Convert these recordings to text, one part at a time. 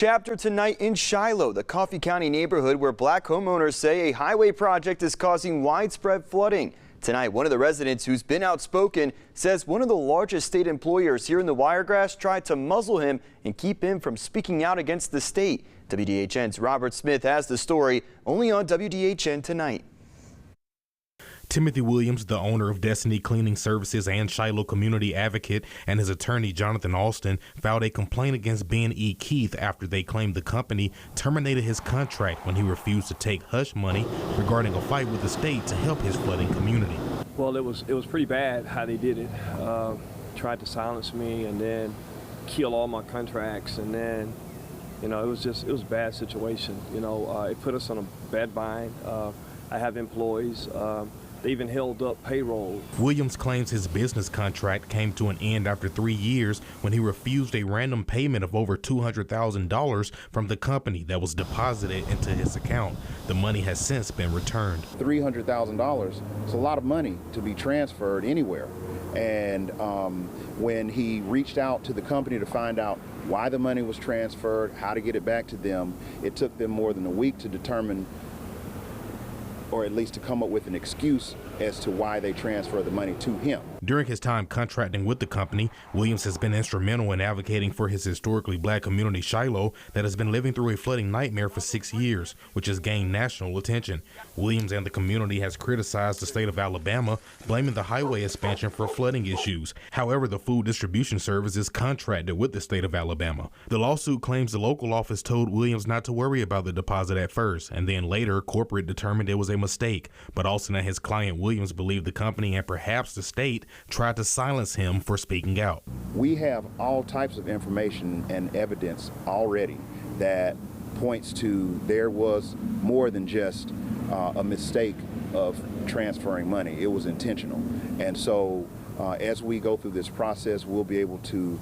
Chapter tonight in Shiloh, the Coffee County neighborhood where black homeowners say a highway project is causing widespread flooding. Tonight, one of the residents who's been outspoken says one of the largest state employers here in the Wiregrass tried to muzzle him and keep him from speaking out against the state. WDHN's Robert Smith has the story only on WDHN tonight. Timothy Williams, the owner of Destiny Cleaning Services and Shiloh Community Advocate, and his attorney Jonathan Alston filed a complaint against Ben E. Keith after they claimed the company terminated his contract when he refused to take hush money regarding a fight with the state to help his flooding community. Well, it was pretty bad how they did it. Tried to silence me and then kill all my contracts, and then it was a bad situation. It put us on a bad bind. I have employees. They even held up payroll. Williams claims his business contract came to an end after 3 years when he refused a random payment of over $200,000 from the company that was deposited into his account. The money has since been returned. $300,000 is a lot of money to be transferred anywhere. And when he reached out to the company to find out why the money was transferred, how to get it back to them, it took them more than a week to determine, or at least to come up with an excuse as to why they transfer the money to him. During his time contracting with the company, Williams has been instrumental in advocating for his historically black community Shiloh that has been living through a flooding nightmare for 6 years, which has gained national attention. Williams and the community has criticized the state of Alabama, blaming the highway expansion for flooding issues. However, the food distribution service is contracted with the state of Alabama. The lawsuit claims the local office told Williams not to worry about the deposit at first, and then later corporate determined it was a mistake. But Alston and his client Williams believe the company and perhaps the state tried to silence him for speaking out. We have all types of information and evidence already that points to there was more than just a mistake of transferring money. It was intentional. And so as we go through this process, we'll be able to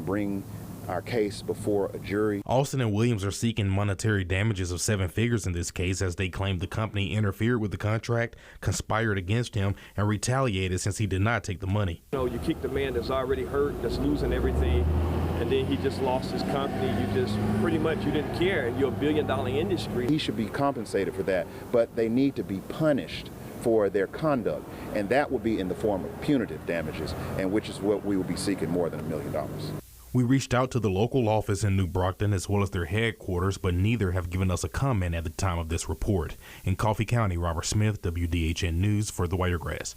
bring our case before a jury. Alston and Williams are seeking monetary damages of 7 figures in this case, as they claim the company interfered with the contract, conspired against him, and retaliated since he did not take the money. You kick the man that's already hurt, that's losing everything, and then he just lost his company. You just pretty much, you didn't care. You're $1 billion industry. He should be compensated for that, but they need to be punished for their conduct, and that will be in the form of punitive damages, and which is what we will be seeking, more than $1 million. We reached out to the local office in New Brockton as well as their headquarters, but neither have given us a comment at the time of this report. In Coffee County, Robert Smith, WDHN News for the Wiregrass.